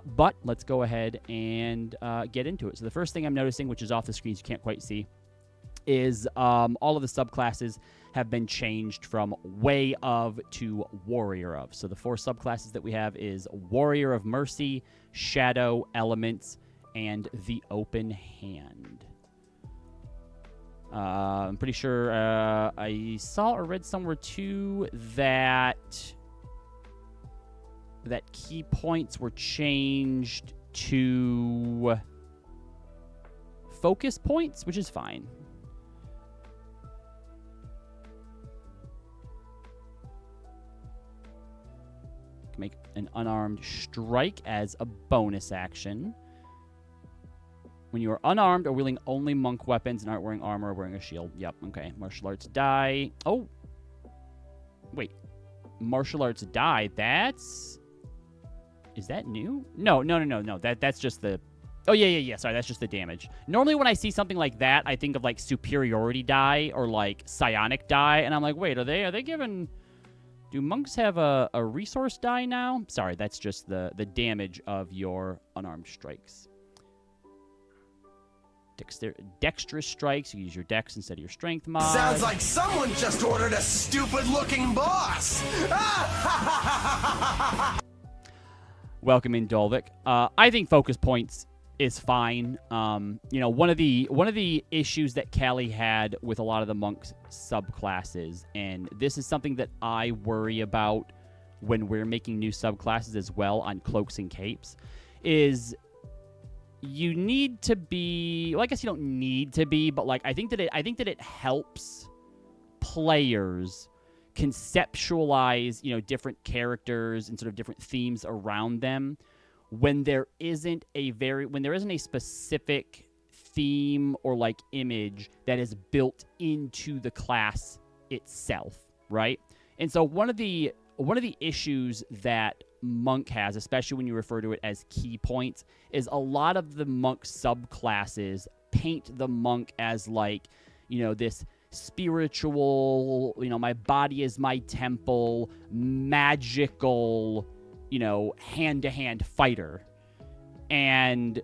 But let's go ahead and get into it. So the first thing I'm noticing, which is off the screen so you can't quite see, is all of the subclasses have been changed from Way of to Warrior of. So the 4 subclasses that we have is Warrior of Mercy, Shadow, Elements, and the Open Hand. I'm pretty sure I saw or read somewhere too that key points were changed to focus points, which is fine. Make an unarmed strike as a bonus action. When you are unarmed or wielding only monk weapons and aren't wearing armor or wearing a shield. Yep, okay. Martial arts die. Oh. Wait. Martial arts die. That's... Is that new? No. That's just the... Oh, yeah. Sorry, that's just the damage. Normally when I see something like that, I think of, like, superiority die or, like, psionic die. And I'm like, wait, are they giving... Do monks have a resource die now? Sorry, that's just the damage of your unarmed strikes. Dexterous strikes, you use your dex instead of your strength mod. Sounds like someone just ordered a stupid-looking boss! Welcome in, Dolvik. I think focus points is fine. One of the issues that Callie had with a lot of the monks subclasses, and this is something that I worry about when we're making new subclasses as well on cloaks and capes, is you need to be, well, I guess you don't need to be, but like I think that it helps players conceptualize, different characters and sort of different themes around them when there isn't a specific theme or like image that is built into the class itself, right? And so one of the issues that monk has, especially when you refer to it as key points, is a lot of the monk subclasses paint the monk as like, this spiritual, my body is my temple, magical, hand-to-hand fighter. And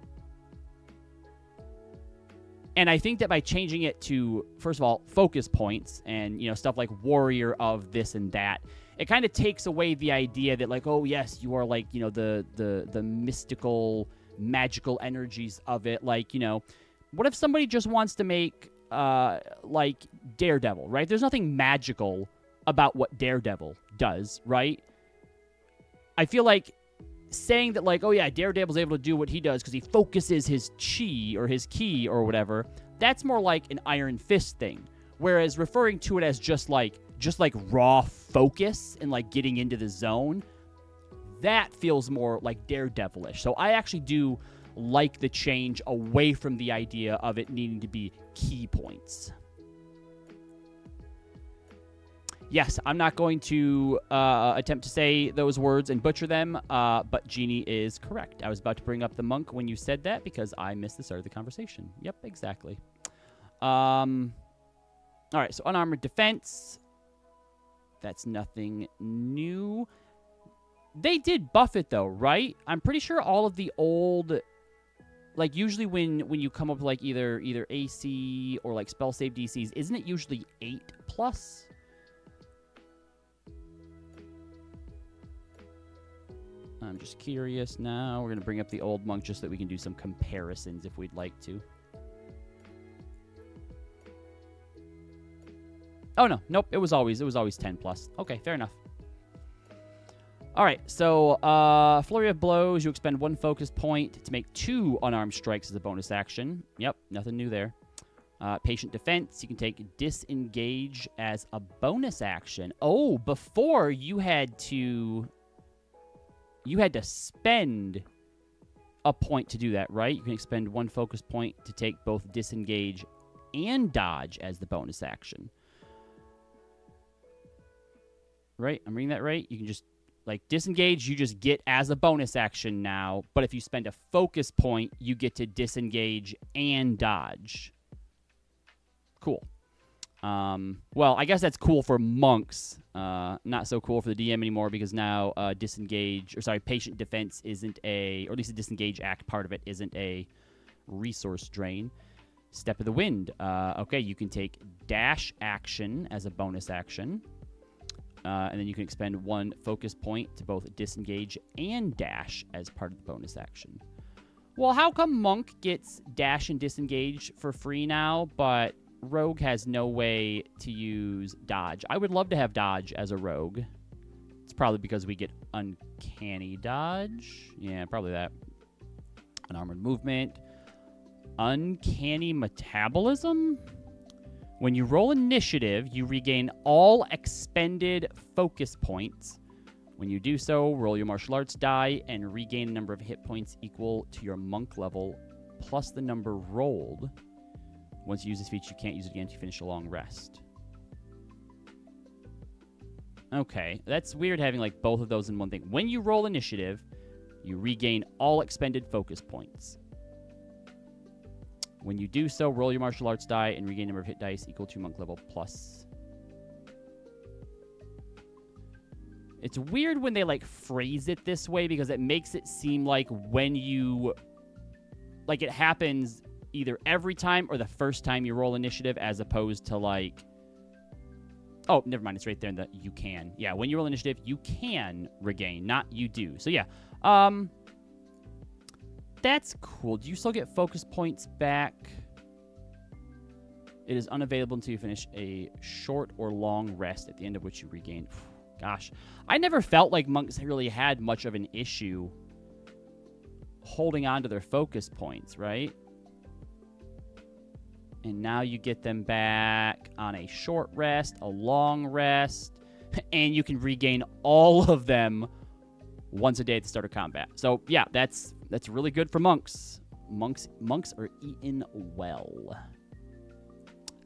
I think that by changing it to, first of all, focus points and, stuff like warrior of this and that, it kind of takes away the idea that, like, oh, yes, you are, like, the mystical, magical energies of it. Like, what if somebody just wants to make, like, Daredevil, right? There's nothing magical about what Daredevil does, right? I feel like saying that, like, oh, yeah, Daredevil's able to do what he does because he focuses his chi or his ki or whatever, that's more like an Iron Fist thing. Whereas referring to it as just like raw focus and like getting into the zone, that feels more like Daredevilish. So I actually do like the change away from the idea of it needing to be key points. Yes, I'm not going to attempt to say those words and butcher them, but Jeannie is correct. I was about to bring up the monk when you said that because I missed the start of the conversation. Yep, exactly. All right, so unarmored defense. That's nothing new. They did buff it, though, right? I'm pretty sure all of the old... Like, usually when you come up with, like, either AC or, like, spell save DCs, isn't it usually 8+? I'm just curious now. We're going to bring up the old monk just so that we can do some comparisons if we'd like to. Oh, no. Nope. It was always 10+. Okay, fair enough. All right, so Flurry of Blows, you expend 1 focus point to make 2 unarmed strikes as a bonus action. Yep, nothing new there. Patient Defense, you can take Disengage as a bonus action. Oh, before you had to spend a point to do that, right? You can expend 1 focus point to take both Disengage and Dodge as the bonus action. Right? I'm reading that right? You can just... Like, Disengage, you just get as a bonus action now, but if you spend a focus point, you get to Disengage and Dodge. Cool. Well, I guess that's cool for monks. Not so cool for the DM anymore because now patient defense isn't or at least the disengage act part of it isn't a resource drain. Step of the wind. Okay, you can take dash action as a bonus action. And then you can expend 1 focus point to both disengage and dash as part of the bonus action. Well, how come Monk gets dash and disengage for free now, but Rogue has no way to use dodge? I would love to have dodge as a rogue. It's probably because we get uncanny dodge. Yeah, probably that. Unarmored movement. Uncanny metabolism? When you roll initiative, you regain all expended focus points. When you do so, roll your martial arts die and regain a number of hit points equal to your monk level plus the number rolled. Once you use this feat, you can't use it again until you finish a long rest. Okay, that's weird having like both of those in one thing. When you roll initiative, you regain all expended focus points. When you do so, roll your martial arts die and regain number of hit dice equal to monk level plus. It's weird when they like phrase it this way because it makes it seem like when you like it happens either every time or the first time you roll initiative as opposed to like, oh, never mind, it's right there in the you can. Yeah, when you roll initiative, you can regain, not you do. So yeah, that's cool. Do you still get focus points back? It is unavailable until you finish a short or long rest, at the end of which you regain. Gosh, I never felt like monks really had much of an issue holding on to their focus points, right? And now you get them back on a short rest, a long rest, and you can regain all of them once a day at the start of combat. So yeah, that's really good for monks. Monks are eaten well.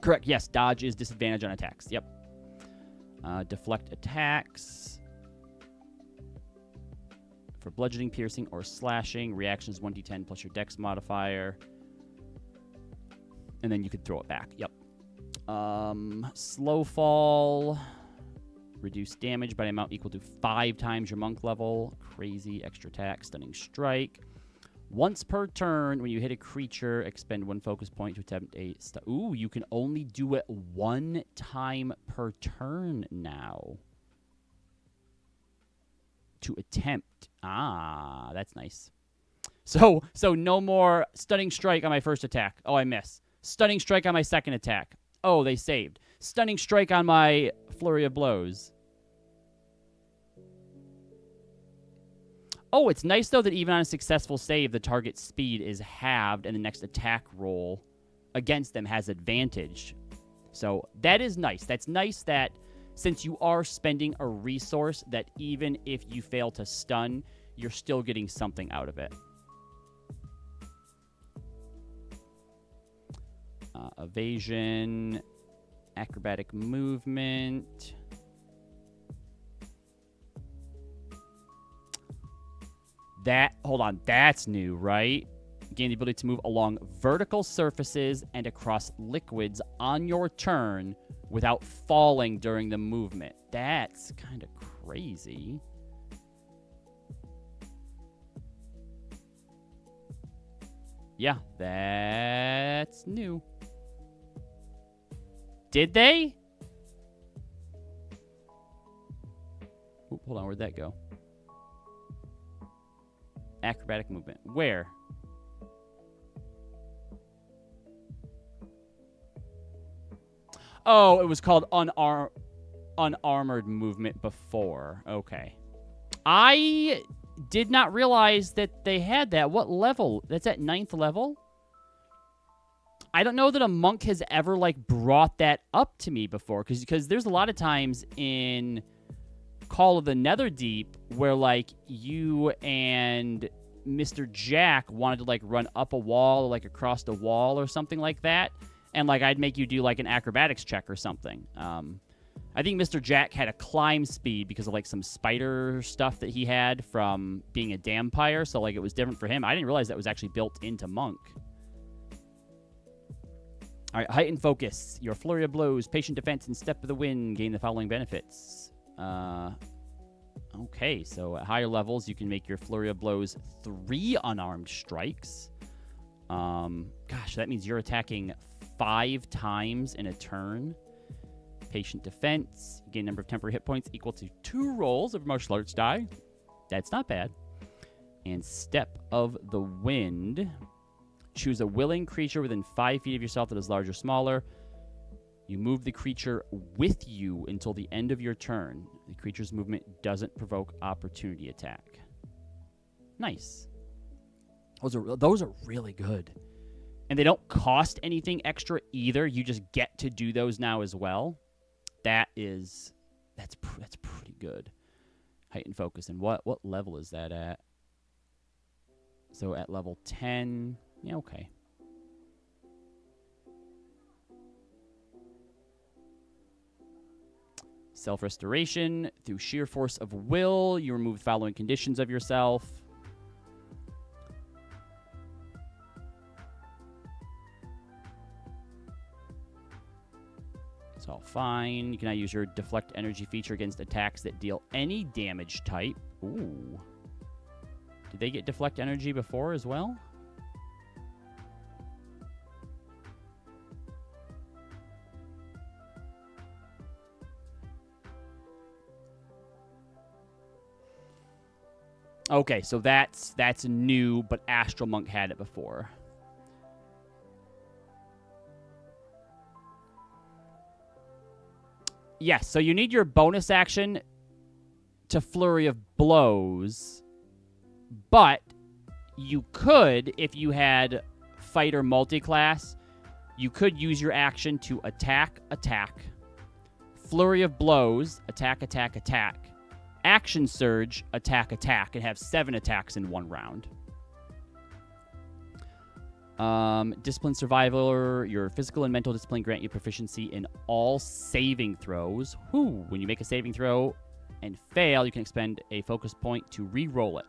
Correct. Yes, dodge is disadvantage on attacks. Yep. Deflect attacks. For bludgeoning, piercing, or slashing, reactions 1d10 plus your dex modifier. And then you can throw it back. Yep. Slow fall. Reduce damage by an amount equal to 5 times your monk level. Crazy. Extra attack. Stunning strike. Once per turn, when you hit a creature, expend 1 focus point to attempt a... Ooh, you can only do it 1 time per turn now. To attempt. Ah, that's nice. So no more stunning strike on my first attack. Oh, I miss. Stunning strike on my second attack. Oh, they saved. Stunning strike on my flurry of blows. Oh, it's nice, though, that even on a successful save, the target's speed is halved, and the next attack roll against them has advantage. So that is nice. That's nice that since you are spending a resource, that even if you fail to stun, you're still getting something out of it. Evasion, acrobatic movement. Hold on, that's new, right? Gain the ability to move along vertical surfaces and across liquids on your turn without falling during the movement. That's kind of crazy. Yeah, that's new. Did they? Oop, hold on, where'd that go? Acrobatic movement. Where? Oh, it was called unarmored movement before. Okay. I did not realize that they had that. What level? That's at 9th level? I don't know that a monk has ever, like, brought that up to me before. Because there's a lot of times in Call of the Netherdeep where, like, you and Mr. Jack wanted to, like, run up a wall or, like, across the wall or something like that. And, like, I'd make you do, like, an acrobatics check or something. I think Mr. Jack had a climb speed because of, like, some spider stuff that he had from being a dampire. So, like, it was different for him. I didn't realize that was actually built into Monk. All right, heightened focus. Your flurry of blows, patient defense, and step of the wind gain the following benefits. Okay, so at higher levels, you can make your flurry of blows 3 unarmed strikes. Gosh, that means you're attacking 5 times in a turn. Patient defense. You gain number of temporary hit points equal to 2 rolls of martial arts die. That's not bad. And step of the wind. Choose a willing creature within 5 feet of yourself that is larger or smaller. You move the creature with you until the end of your turn. The creature's movement doesn't provoke opportunity attack. Nice. Those are really good. And they don't cost anything extra either. You just get to do those now as well. That's pretty good. Heightened focus. And what level is that at? So at level 10... Yeah, okay. Self-restoration. Through sheer force of will, you remove the following conditions of yourself. It's all fine. You can now use your deflect energy feature against attacks that deal any damage type. Ooh. Did they get deflect energy before as well? Okay, so that's new, but Astral Monk had it before. Yes, so you need your bonus action to Flurry of Blows, but you could, if you had Fighter Multiclass, you could use your action to attack, Flurry of Blows, attack, Action Surge, attack, and have 7 attacks in 1 round. Discipline Survivor, your physical and mental discipline grant you proficiency in all saving throws. When you make a saving throw and fail, you can expend a focus point to re-roll it.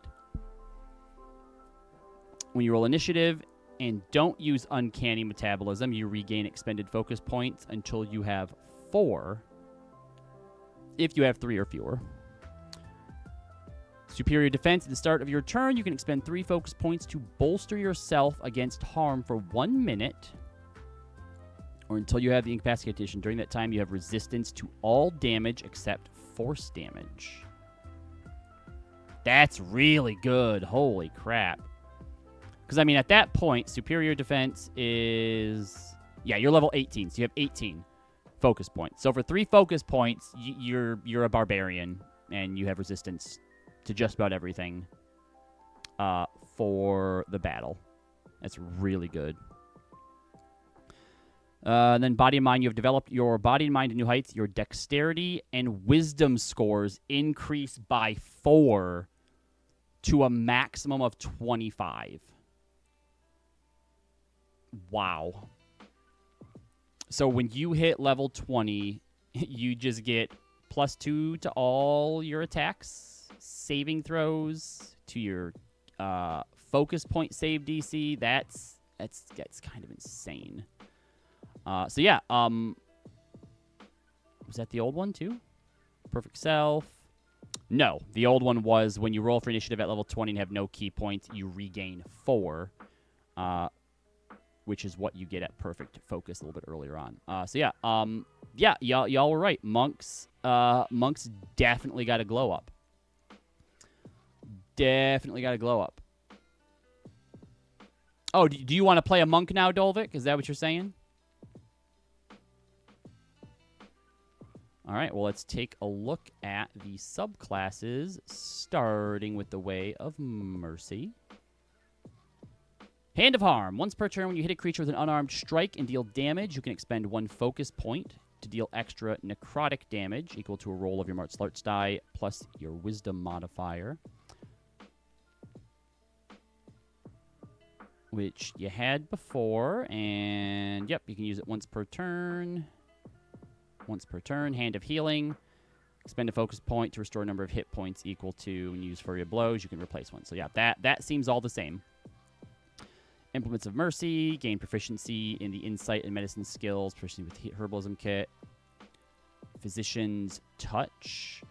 When you roll initiative and don't use Uncanny Metabolism, you regain expended focus points until you have 4. If you have 3 or fewer. Superior defense. At the start of your turn, you can expend 3 focus points to bolster yourself against harm for 1 minute, or until you have the incapacitation. During that time, you have resistance to all damage except force damage. That's really good. Holy crap. Because, I mean, at that point, superior defense is... Yeah, you're level 18, so you have 18 focus points. So for 3 focus points, you're a barbarian, and you have resistance to just about everything for the battle. That's really good. Then body and mind. You have developed your body and mind to new heights. Your dexterity and wisdom scores increase by 4 to a maximum of 25. Wow. So when you hit level 20, you just get +2 to all your attacks, saving throws, to your focus point save DC. That's kind of insane. So yeah, was that the old one too? Perfect Self. No, the old one was when you roll for initiative at level 20 and have no key points, you regain 4, which is what you get at Perfect Focus a little bit earlier on. So yeah, y'all were right. Monks definitely got a glow up. Definitely got a glow up. Oh, do you want to play a monk now, Dolvik? Is that what you're saying? All right, well, let's take a look at the subclasses, starting with the Way of Mercy. Hand of Harm. Once per turn, when you hit a creature with an unarmed strike and deal damage, you can expend 1 focus point to deal extra necrotic damage equal to a roll of your martial arts die plus your wisdom modifier, which you had before, and yep, you can use it once per turn. Once per turn. Hand of Healing. Expend a focus point to restore a number of hit points equal to, and use Flurry of Blows. You can replace one. So yeah, that seems all the same. Implements of Mercy, gain proficiency in the insight and medicine skills, proficiency with herbalism kit. Physician's Touch.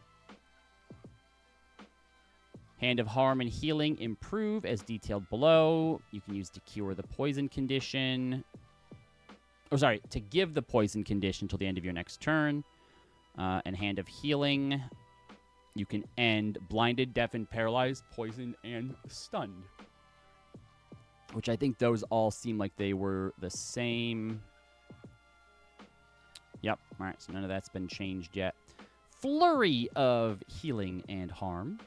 Hand of Harm and Healing improve as detailed below. You can use to cure the poison condition. Oh, sorry, to give the poison condition till the end of your next turn. And Hand of Healing. You can end blinded, deafened, paralyzed, poisoned, and stunned. Which I think those all seem like they were the same. Yep. All right, so none of that's been changed yet. Flurry of Healing and Harm.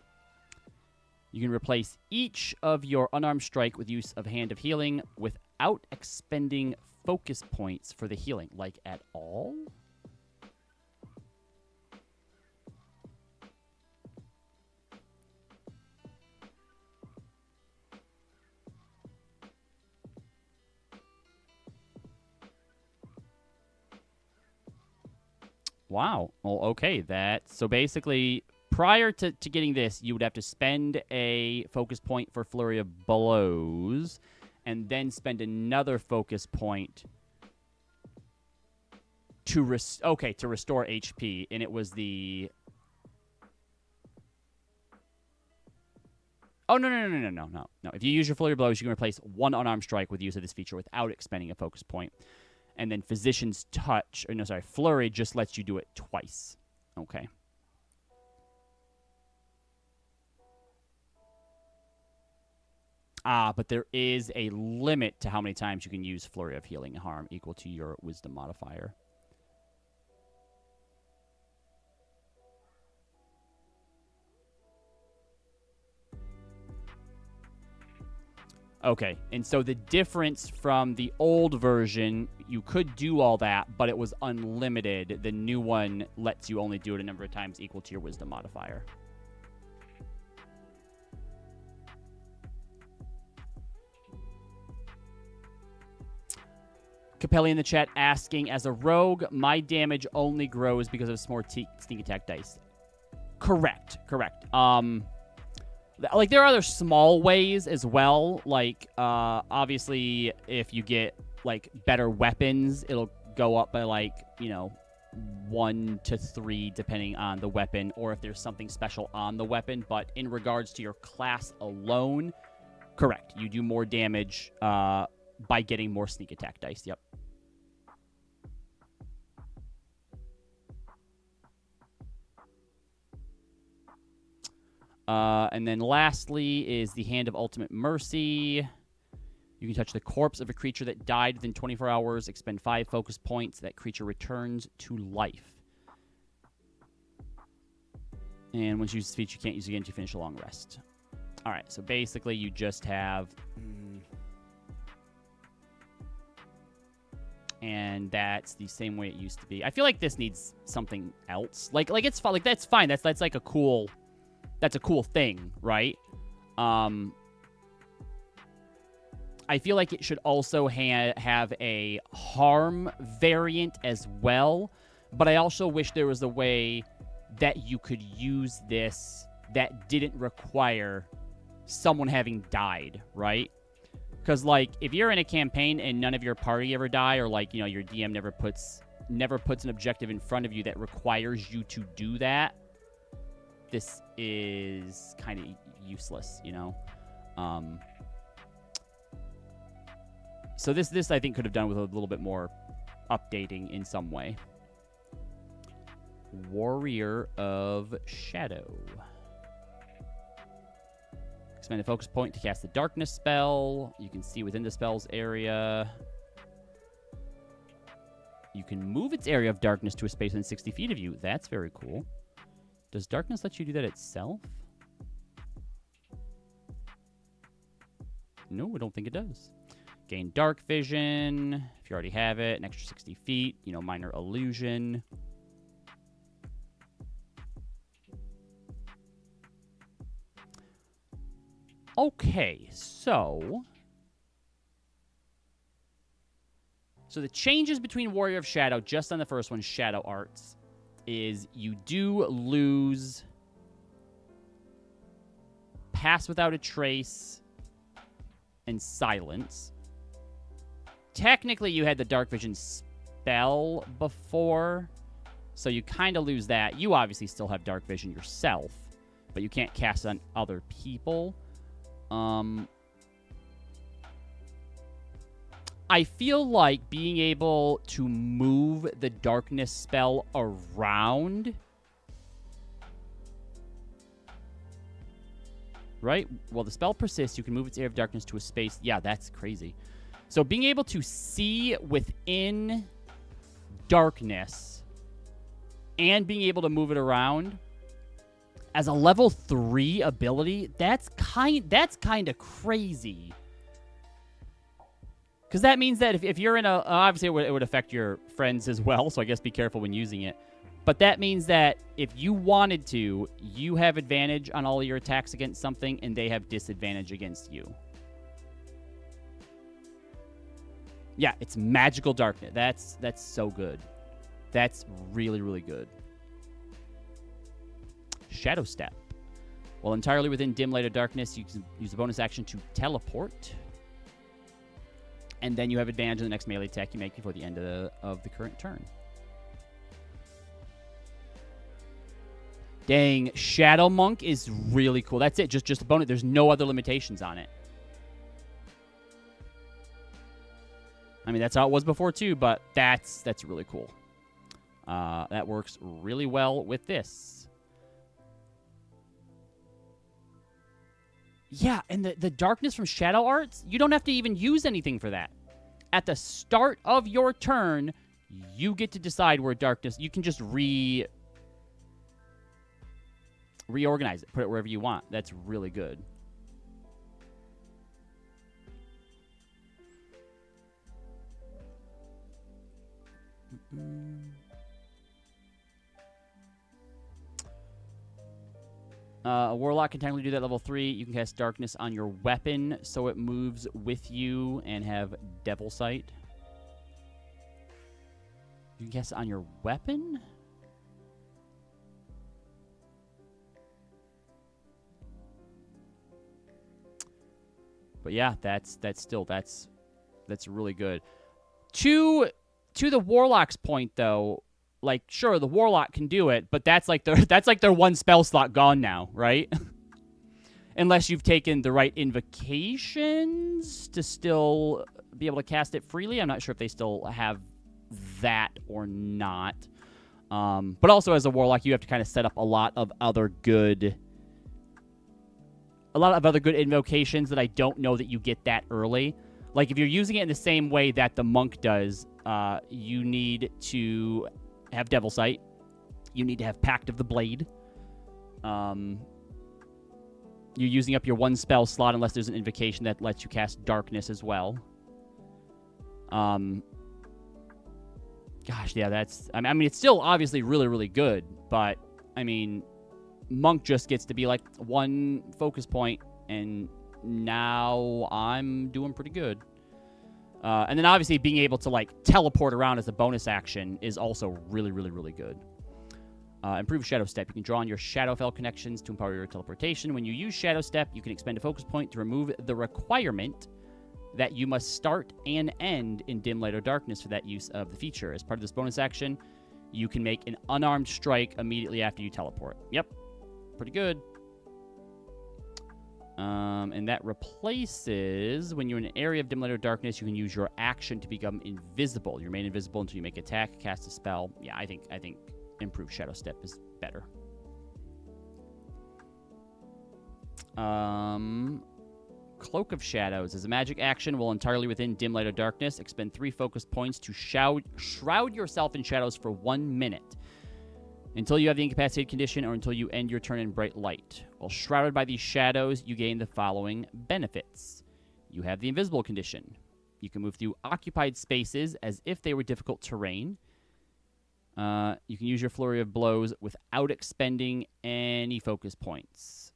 You can replace each of your unarmed strike with use of Hand of Healing without expending focus points for the healing. Like, at all? Wow. Well, okay. So basically, prior to getting this, you would have to spend a focus point for Flurry of Blows, and then spend another focus point to restore HP. And it was the... Oh, no. If you use your Flurry of Blows, you can replace one unarmed strike with use of this feature without expending a focus point. And then Physician's Touch, Flurry just lets you do it twice. Okay. But there is a limit to how many times you can use Flurry of Healing and Harm equal to your Wisdom modifier. Okay, and so the difference from the old version, you could do all that, but it was unlimited. The new one lets you only do it a number of times equal to your Wisdom modifier. Capelli in the chat asking, as a rogue, my damage only grows because of more sneak attack dice. Correct. Like, there are other small ways as well. Like, obviously, if you get, like, better weapons, it'll go up by, like, 1 to 3, depending on the weapon, or if there's something special on the weapon. But in regards to your class alone, correct. You do more damage by getting more sneak attack dice. Yep. And then lastly is the Hand of Ultimate Mercy. You can touch the corpse of a creature that died within 24 hours, expend 5 focus points. That creature returns to life. And once you use this feature, you can't use it again to finish a long rest. All right, so basically you just have... And that's the same way it used to be. I feel like this needs something else. Like it's fine. Like, that's fine. That's like a cool... That's a cool thing, right? I feel like it should also have a harm variant as well, but I also wish there was a way that you could use this that didn't require someone having died, right? Because, like, if you're in a campaign and none of your party ever die, or, like, your DM never puts an objective in front of you that requires you to do that, this is kind of useless, So this I think could have done with a little bit more updating in some way. Warrior of Shadow. Expend a focus point to cast the darkness spell. You can see within the spell's area. You can move its area of darkness to a space within 60 feet of you. That's very cool. Does darkness let you do that itself? No, I don't think it does. Gain dark vision. If you already have it, an extra 60 feet. Minor illusion. Okay, so the changes between Warrior of Shadow, just on the first one, Shadow Arts, is you do lose Pass Without a Trace and Silence. technically you had the dark vision spell before, so you kind of lose that. You obviously still have dark vision yourself, but you can't cast it on other people. I feel like being able to move the darkness spell around, right? Well, the spell persists. You can move its area of darkness to a space. Yeah, that's crazy. So being able to see within darkness and being able to move it around as a level 3 ability, that's kind of crazy. Because that means that if you're in a... obviously, it would affect your friends as well, so I guess be careful when using it. But that means that if you wanted to, you have advantage on all of your attacks against something, and they have disadvantage against you. Yeah, it's magical darkness. That's so good. That's really, really good. Shadow Step. While entirely within dim light or darkness, you can use a bonus action to teleport. And then you have advantage on the next melee attack you make before the end of the current turn. Dang, Shadow Monk is really cool. That's it, just a bonus. There's no other limitations on it. I mean, that's how it was before too, but that's really cool. That works really well with this. Yeah, and the darkness from Shadow Arts, you don't have to even use anything for that. At the start of your turn, you get to decide where darkness... You can just reorganize it. Put it wherever you want. That's really good. A Warlock can technically do that level 3. You can cast Darkness on your weapon so it moves with you and have Devil Sight. You can cast it on your weapon? But yeah, that's really good. To the Warlock's point though, like, sure, the Warlock can do it, but that's like their one spell slot gone now, right? Unless you've taken the right invocations to still be able to cast it freely. I'm not sure if they still have that or not. But also as a Warlock, you have to kind of set up a lot of other good invocations that I don't know that you get that early. Like, if you're using it in the same way that the Monk does, you need to have Devil Sight. You need to have Pact of the Blade. You're using up your one spell slot unless there's an invocation that lets you cast Darkness as well. Gosh, yeah, that's... I mean, it's still obviously really, really good, but, I mean, Monk just gets to be, like, one focus point, and now I'm doing pretty good. And then obviously being able to, like, teleport around as a bonus action is also really, really, really good. Improve Shadow Step. You can draw on your Shadowfell connections to empower your teleportation. When you use Shadow Step, you can expend a focus point to remove the requirement that you must start and end in dim light or darkness for that use of the feature. As part of this bonus action, you can make an unarmed strike immediately after you teleport. Yep. Pretty good. And that replaces, when you're in an area of dim light or darkness, you can use your action to become invisible. You remain invisible until you make an attack, cast a spell. Yeah, I think improved Shadow Step is better. Cloak of Shadows is a magic action while entirely within dim light or darkness. Expend 3 focus points to shroud yourself in shadows for 1 minute. Until you have the incapacitated condition or until you end your turn in bright light. While shrouded by these shadows, you gain the following benefits. You have the invisible condition. You can move through occupied spaces as if they were difficult terrain. You can use your flurry of blows without expending any focus points.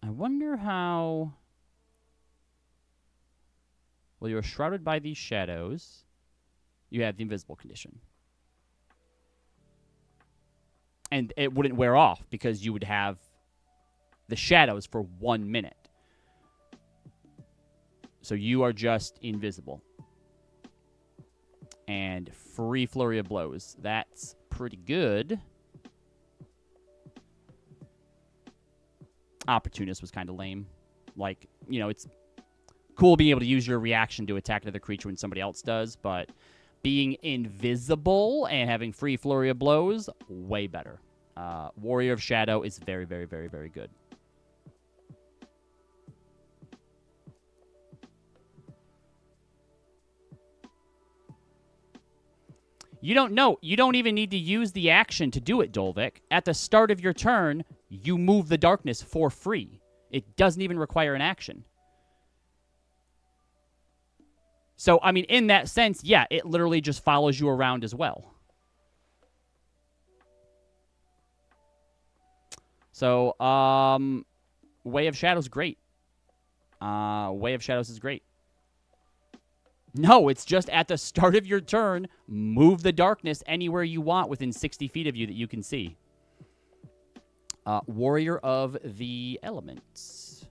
I wonder how... Well, you're shrouded by these shadows. You have the invisible condition. And it wouldn't wear off because you would have the shadows for 1 minute. So you are just invisible. And free flurry of blows. That's pretty good. Opportunist was kind of lame. Like, you know, it's cool being able to use your reaction to attack another creature when somebody else does, but being invisible and having free flurry of blows, way better. Warrior of Shadow is very, very, very, very good. You don't know. You don't even need to use the action to do it, Dolvik. At the start of your turn, you move the darkness for free. It doesn't even require an action. So, I mean, in that sense, yeah, it literally just follows you around as well. So, Way of Shadows, great. Way of Shadows is great. No, it's just at the start of your turn, move the darkness anywhere you want within 60 feet of you that you can see. Warrior of the Elements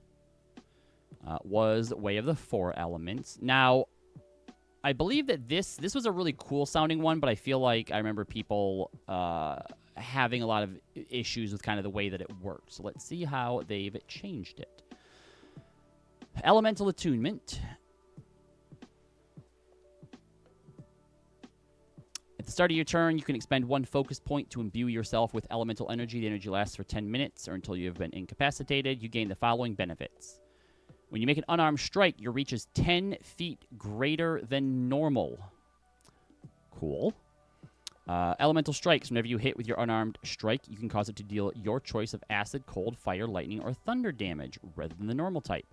was Way of the Four Elements. Now, I believe that this was a really cool sounding one, but I feel like I remember people having a lot of issues with kind of the way that it works. So let's see how they've changed it. Elemental Attunement. At the start of your turn, you can expend 1 focus point to imbue yourself with elemental energy. The energy lasts for 10 minutes or until you have been incapacitated. You gain the following benefits. When you make an unarmed strike, your reach is 10 feet greater than normal. Cool. Elemental strikes. Whenever you hit with your unarmed strike, you can cause it to deal your choice of acid, cold, fire, lightning, or thunder damage rather than the normal type.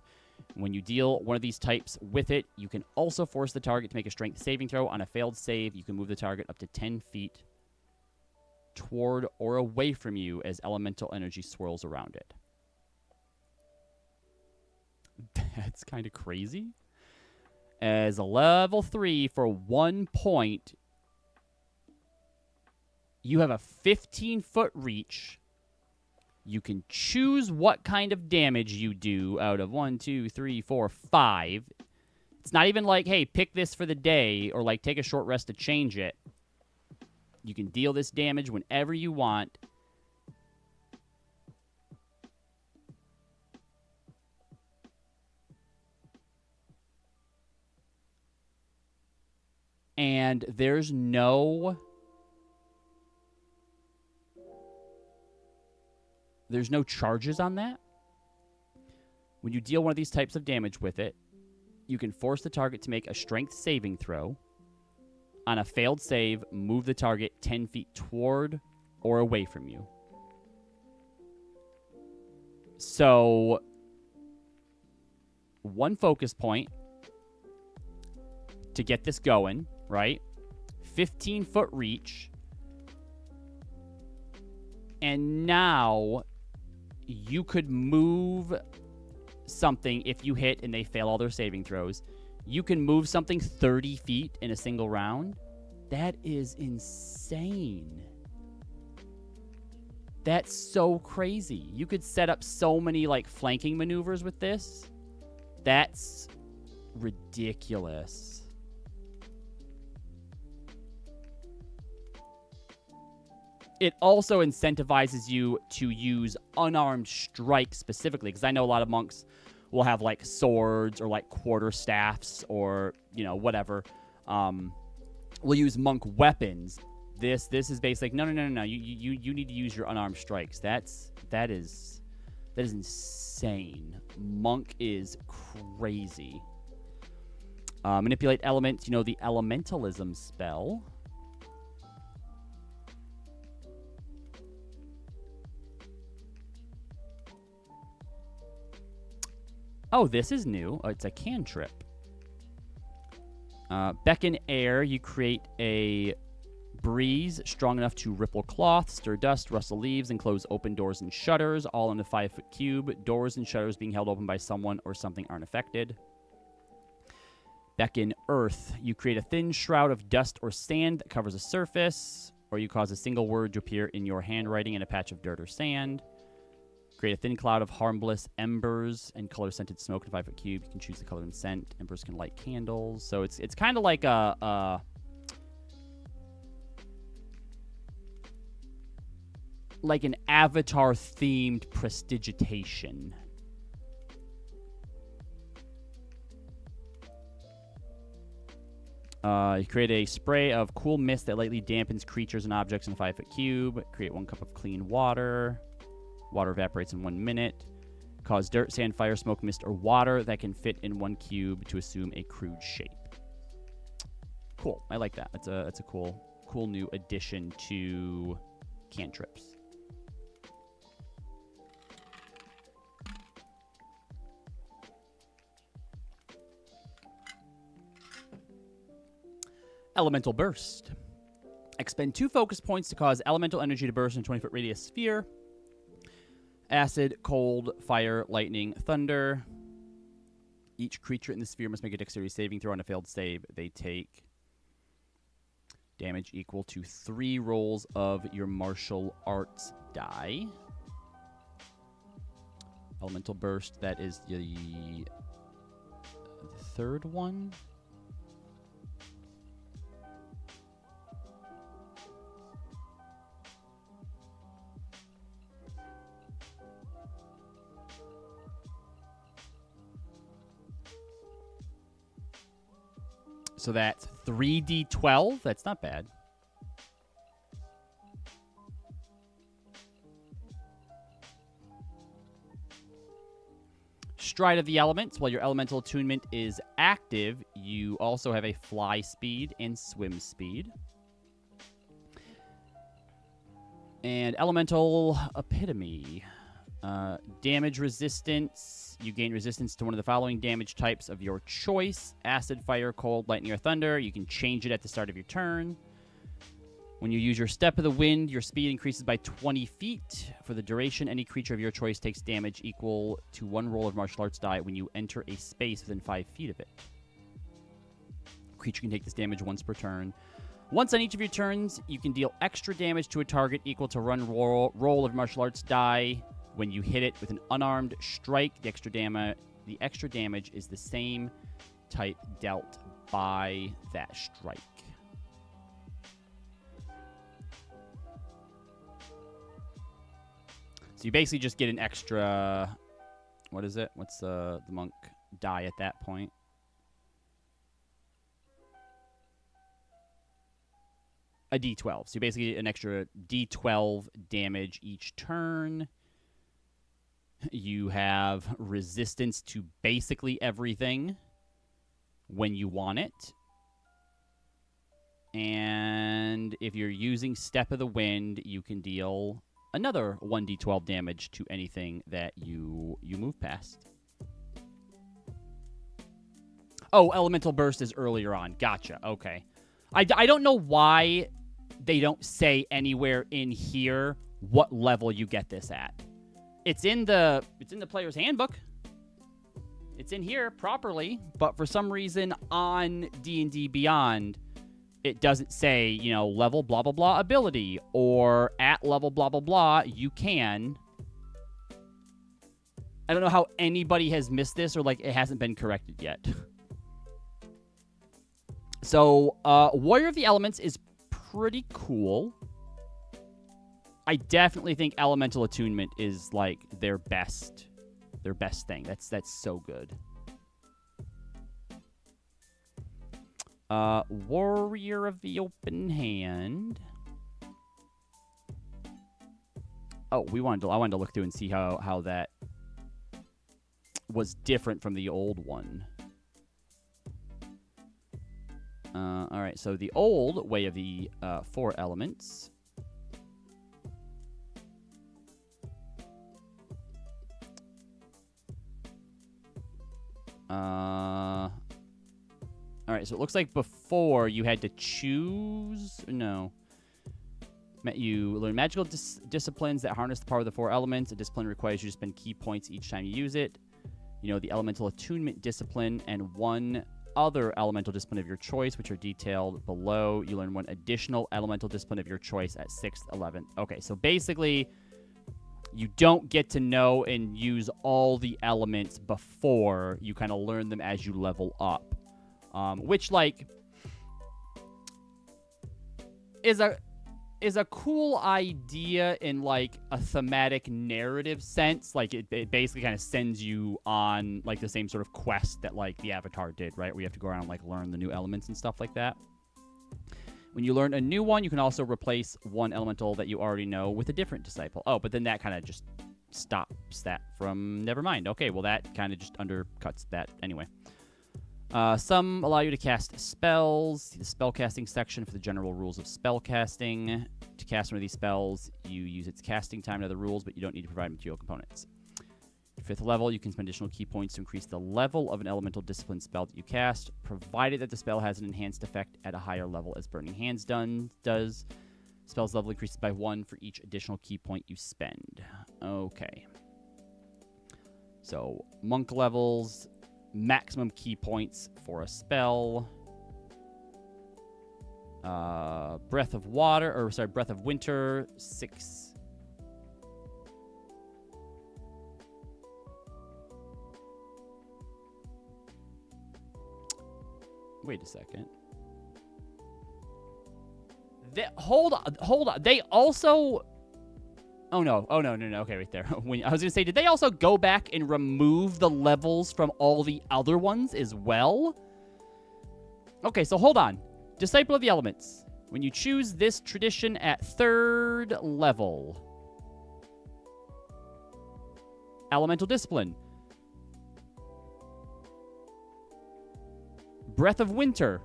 When you deal one of these types with it, you can also force the target to make a strength saving throw. On a failed save, you can move the target up to 10 feet toward or away from you as elemental energy swirls around it. That's kind of crazy. As a level 3 for 1 point, you have a 15-foot reach. You can choose what kind of damage you do out of 1, 2, 3, 4, 5. It's not even like, hey, pick this for the day or like take a short rest to change it. You can deal this damage whenever you want. And there's no charges on that. When you deal one of these types of damage with it, you can force the target to make a strength saving throw. On a failed save, move the target 10 feet toward or away from you. So, 1 focus point to get this going, right? 15-foot reach. And now you could move something if you hit and they fail all their saving throws. You can move something 30 feet in a single round. That is insane. That's so crazy. You could set up so many like flanking maneuvers with this. That's ridiculous. It also incentivizes you to use unarmed strike specifically, because I know a lot of monks will have like swords or like quarterstaffs or, you know, whatever. Will use monk weapons. This is basically no. You need to use your unarmed strikes. That is insane. Monk is crazy. Manipulate elements. You know, the elementalism spell. Oh, this is new. Oh, it's a cantrip. Beckon air. You create a breeze strong enough to ripple cloth, stir dust, rustle leaves, and close open doors and shutters, all in a 5-foot cube. Doors and shutters being held open by someone or something aren't affected. Beckon earth. You create a thin shroud of dust or sand that covers a surface, or you cause a single word to appear in your handwriting in a patch of dirt or sand. Create a thin cloud of harmless embers and color-scented smoke in a 5-foot cube. You can choose the color and scent. Embers can light candles. So it's kind of like like an Avatar-themed prestidigitation. You create a spray of cool mist that lightly dampens creatures and objects in a 5-foot cube. Create 1 cup of clean water. Water evaporates in 1 minute. Cause dirt, sand, fire, smoke, mist, or water that can fit in 1 cube to assume a crude shape. Cool. I like that. That's a cool new addition to cantrips. Elemental Burst. Expend 2 focus points to cause elemental energy to burst in a 20-foot radius sphere. Acid, cold, fire, lightning, thunder. Each creature in the sphere must make a dexterity saving throw. On a failed save, they take damage equal to 3 rolls of your martial arts die. Elemental Burst, that is the 3rd one. So that's 3d12. That's not bad. Stride of the Elements. While your elemental attunement is active, you also have a fly speed and swim speed. And Elemental Epitome. Damage resistance. You gain resistance to one of the following damage types of your choice. Acid, fire, cold, lightning, or thunder. You can change it at the start of your turn. When you use your Step of the Wind, your speed increases by 20 feet. For the duration, any creature of your choice takes damage equal to 1 roll of martial arts die when you enter a space within 5 feet of it. Creature can take this damage once per turn. Once on each of your turns, you can deal extra damage to a target equal to 1 roll of martial arts die. When you hit it with an unarmed strike, the extra damage is the same type dealt by that strike. So you basically just get an extra... What is it? What's the monk die at that point? A d12. So you basically get an extra d12 damage each turn. You have resistance to basically everything when you want it. And if you're using Step of the Wind, you can deal another 1d12 damage to anything that you move past. Oh, Elemental Burst is earlier on. Gotcha. Okay. I don't know why they don't say anywhere in here what level you get this at. It's in the player's handbook. It's in here properly, but for some reason on D&D Beyond, it doesn't say, you know, level blah blah blah ability or at level blah blah blah you can. I don't know how anybody has missed this or like it hasn't been corrected yet. So, Warrior of the Elements is pretty cool. I definitely think Elemental Attunement is like their best thing. That's so good. Warrior of the Open Hand. Oh, I wanted to look through and see how that was different from the old one. All right, so the old way of the 4 elements. All right, so it looks like before you had to choose. No. You learn magical disciplines that harness the power of the 4 elements. A discipline requires you to spend key points each time you use it. You know, the elemental attunement discipline and 1 other elemental discipline of your choice, which are detailed below. You learn 1 additional elemental discipline of your choice at 6th, 11th. Okay, so basically, You don't get to know and use all the elements before you kind of learn them as you level up. Which, like, is a cool idea in, like, a thematic narrative sense. Like, it basically kind of sends you on, like, the same sort of quest that, like, the Avatar did, right? Where you have to go around and, like, learn the new elements and stuff like that. When you learn a new one, you can also replace one elemental that you already know with a different disciple. Oh, but then that kind of just stops that from... Never mind. Okay, well, that kind of just undercuts that anyway. Some allow you to cast spells. See the spellcasting section for the general rules of spellcasting. To cast one of these spells, you use its casting time and other rules, but you don't need to provide material components. 5th level, you can spend additional key points to increase the level of an elemental discipline spell that you cast, provided that the spell has an enhanced effect at a higher level as Burning Hands does. Spell's level increases by 1 for each additional key point you spend. Okay. So, monk levels, maximum key points for a spell. Breath of Winter, 6. Wait a second. Hold on. They also... Oh, no. Okay, right there. I was going to say, did they also go back and remove the levels from all the other ones as well? Okay, so hold on. Disciple of the Elements. When you choose this tradition at 3rd level. Elemental Discipline. Breath of Winter.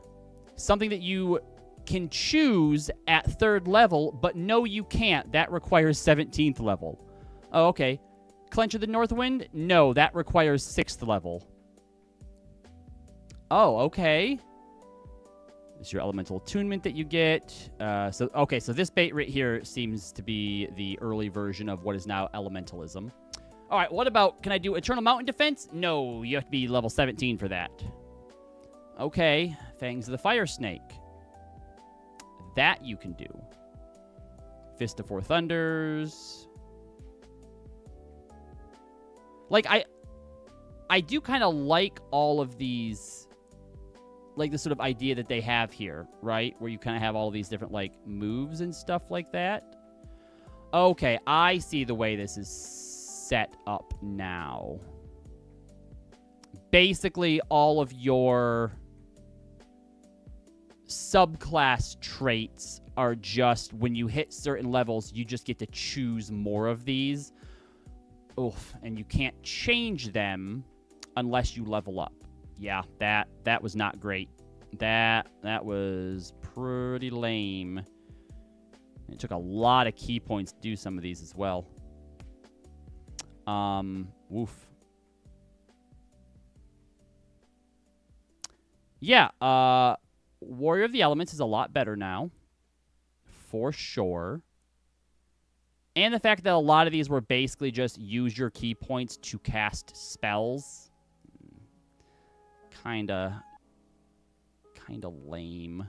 Something that you can choose at 3rd level, but no, you can't. That requires 17th level. Oh, okay. Clench of the North Wind? No, that requires 6th level. Oh, okay. This is your elemental attunement that you get. So this bait right here seems to be the early version of what is now elementalism. All right, what about, can I do Eternal Mountain Defense? No, you have to be level 17 for that. Okay, Fangs of the Fire Snake. That you can do. Fist of Four Thunders. Like, I do kind of like all of these, like the sort of idea that they have here, right? Where you kind of have all these different, like, moves and stuff like that. Okay, I see the way this is set up now. Basically, all of your subclass traits are just, when you hit certain levels, you just get to choose more of these. Oof, and you can't change them unless you level up. Yeah, that was not great. That was pretty lame. It took a lot of key points to do some of these as well. Woof. Yeah, Warrior of the Elements is a lot better now. For sure. And the fact that a lot of these were basically just use your key points to cast spells. Kinda lame.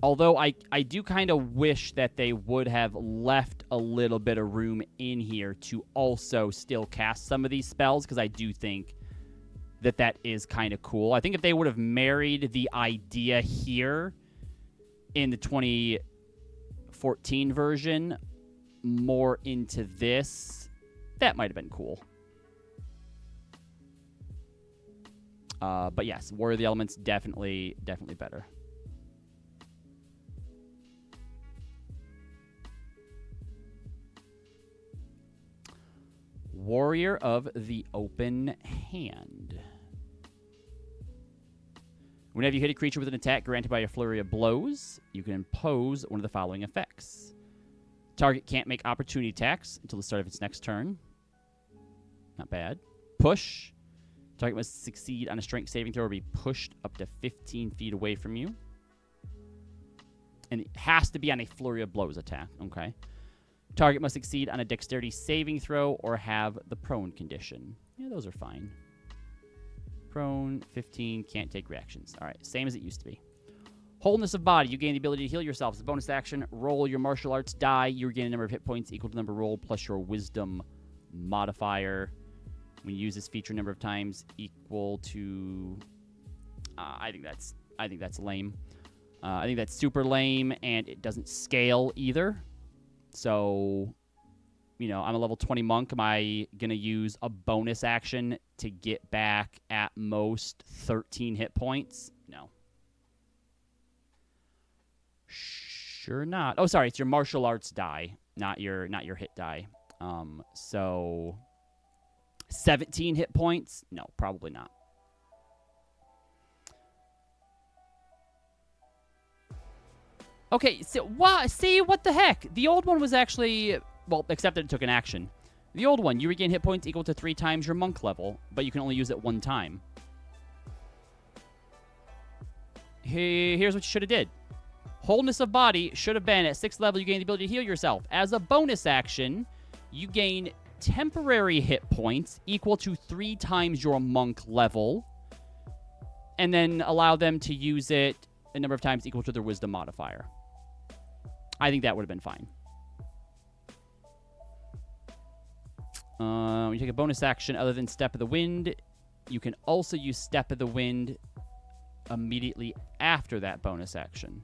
Although I do kind of wish that they would have left a little bit of room in here to also still cast some of these spells, because I do think that is kind of cool. I think if they would have married the idea here in the 2014 version more into this, that might have been cool. But yes, Warrior of the Elements, definitely better. Warrior of the Open Hand. Whenever you hit a creature with an attack granted by a flurry of blows, you can impose one of the following effects. Target can't make opportunity attacks until the start of its next turn. Not bad. Push. Target must succeed on a strength saving throw or be pushed up to 15 feet away from you. And it has to be on a flurry of blows attack. Okay. Target must succeed on a dexterity saving throw or have the prone condition. Yeah, those are fine. Prone, 15, can't take reactions. All right, same as it used to be. Wholeness of body. You gain the ability to heal yourself. As a bonus action, roll your martial arts die. You regain a number of hit points equal to the number rolled plus your wisdom modifier. When you use this feature, number of times equal to... I think that's lame. I think that's super lame, and it doesn't scale either. So, you know, I'm a level 20 monk. Am I going to use a bonus action to get back at most 13 hit points? No. Sure not. Oh, sorry, it's your martial arts die, not your hit die. So 17 hit points? No, probably not. Okay, so see, what the heck? The old one was actually, well, except that it took an action. The old one, you regain hit points equal to 3 times your monk level, but you can only use it 1 time. Here's what you should have did. Wholeness of body should have been at 6th level, you gain the ability to heal yourself. As a bonus action, you gain temporary hit points equal to 3 times your monk level, and then allow them to use it a number of times equal to their wisdom modifier. I think that would have been fine. When you take a bonus action other than Step of the Wind, you can also use Step of the Wind immediately after that bonus action.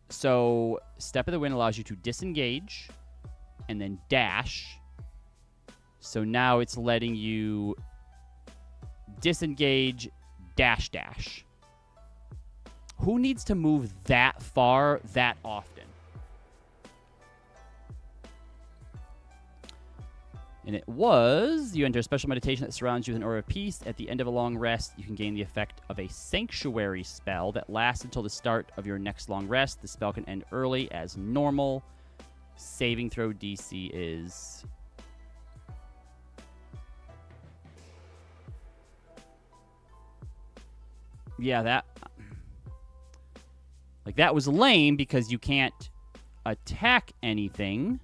So, Step of the Wind allows you to disengage and then dash. So now it's letting you disengage, dash, dash. Who needs to move that far that often? And it was, you enter a special meditation that surrounds you with an aura of peace. At the end of a long rest, you can gain the effect of a sanctuary spell that lasts until the start of your next long rest. The spell can end early as normal. Saving throw DC is... Yeah, that was lame because you can't attack anything.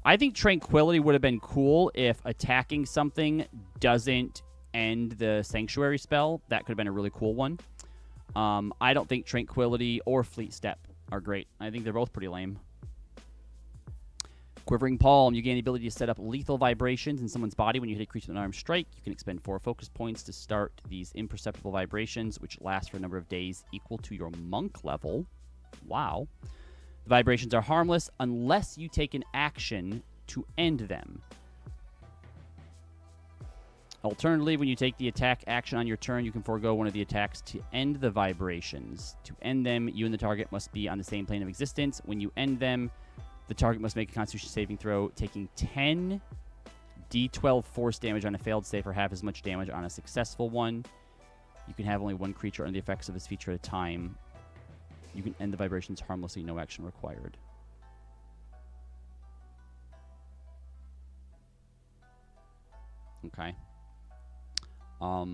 I think Tranquility would have been cool if attacking something doesn't end the Sanctuary spell. That could have been a really cool one. I don't think Tranquility or Fleet Step are great. I think they're both pretty lame. Quivering Palm. You gain the ability to set up lethal vibrations in someone's body when you hit a creature with an armed strike. You can expend 4 focus points to start these imperceptible vibrations, which last for a number of days equal to your monk level. Wow. The vibrations are harmless unless you take an action to end them. Alternatively, when you take the attack action on your turn, you can forego one of the attacks to end the vibrations. To end them, you and the target must be on the same plane of existence. When you end them, the target must make a Constitution saving throw, taking 10 D12 force damage on a failed save or half as much damage on a successful one. You can have only one creature under the effects of this feature at a time. You can end the vibrations harmlessly, no action required. Okay. I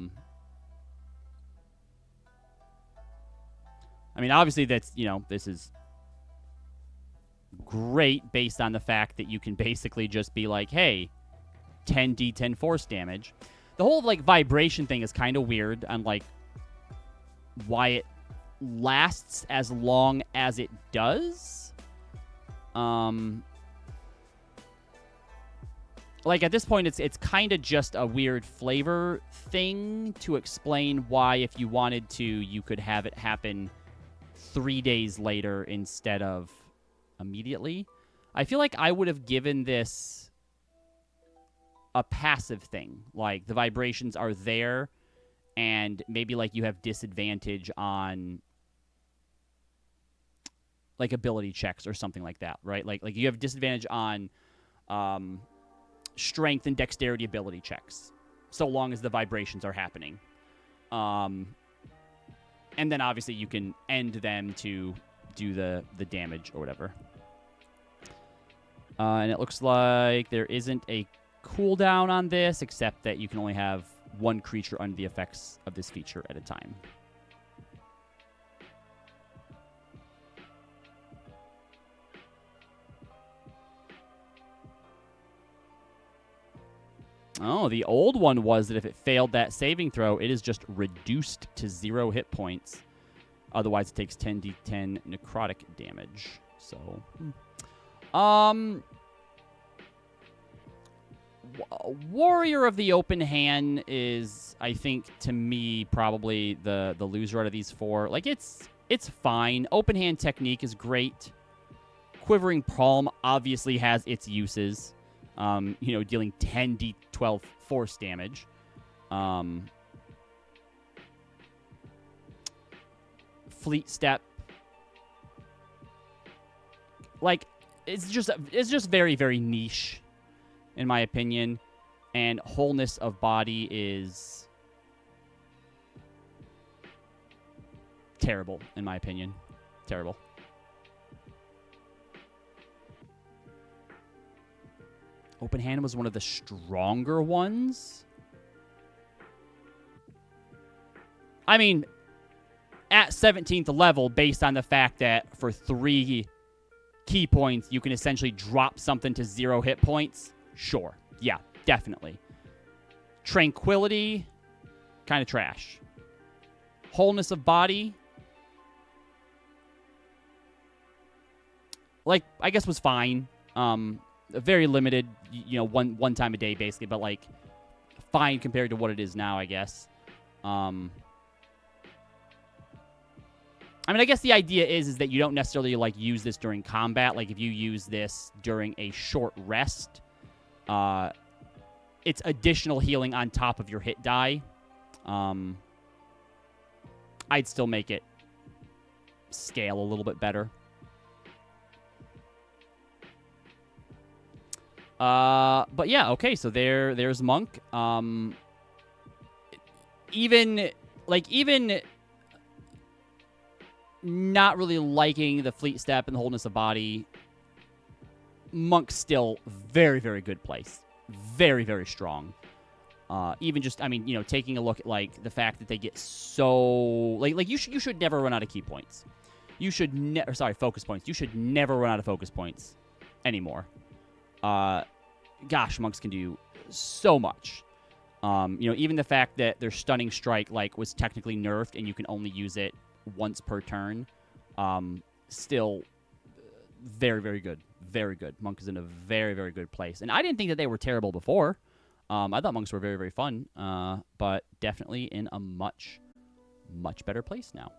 mean, obviously that's, this is great based on the fact that you can basically just be like, hey, 10d10 force damage. The whole vibration thing is kind of weird on why it lasts as long as it does. At this point it's kind of just a weird flavor thing to explain why, if you wanted to, you could have it happen 3 days later instead of immediately. I feel like I would have given this a passive thing. Like, the vibrations are there, and maybe, you have disadvantage on, ability checks or something like that, right? Like you have disadvantage on strength and dexterity ability checks, so long as the vibrations are happening. And then, obviously, you can end them to do the damage or whatever. And it looks like there isn't a cooldown on this, except that you can only have one creature under the effects of this feature at a time. Oh, the old one was that if it failed that saving throw, it is just reduced to 0 hit points. Otherwise, it takes 10d10 necrotic damage. So, Warrior of the Open Hand is, I think, to me, probably the loser out of these 4. Like, it's fine. Open Hand technique is great. Quivering Palm obviously has its uses. Dealing 10d12 force damage. Fleet Step. Like, it's just very, very niche, in my opinion. And Wholeness of Body is terrible, in my opinion. Terrible. Open Hand was one of the stronger ones. I mean, at 17th level, based on the fact that for 3 key points, you can essentially drop something to 0 hit points. Sure. Yeah, definitely. Tranquility, kind of trash. Wholeness of Body, like, I guess was fine. Very limited, one time a day, basically, but, like, fine compared to what it is now, I guess. I guess the idea is that you don't necessarily, like, use this during combat. Like, if you use this during a short rest, it's additional healing on top of your hit die. I'd still make it scale a little bit better. But yeah, okay, so there's Monk. Even not really liking the Fleet Step and the Wholeness of Body, Monk's still very, very good place. Very, very strong. Even just, taking a look at, like, the fact that they get so... Like you should never run out of key points. Focus points. You should never run out of focus points anymore. Gosh, Monks can do so much. Even the fact that their Stunning Strike, like, was technically nerfed and you can only use it once per turn, still very, very good. Very good. Monk is in a very, very good place. And I didn't think that they were terrible before. I thought Monks were very, very fun, but definitely in a much, much better place now.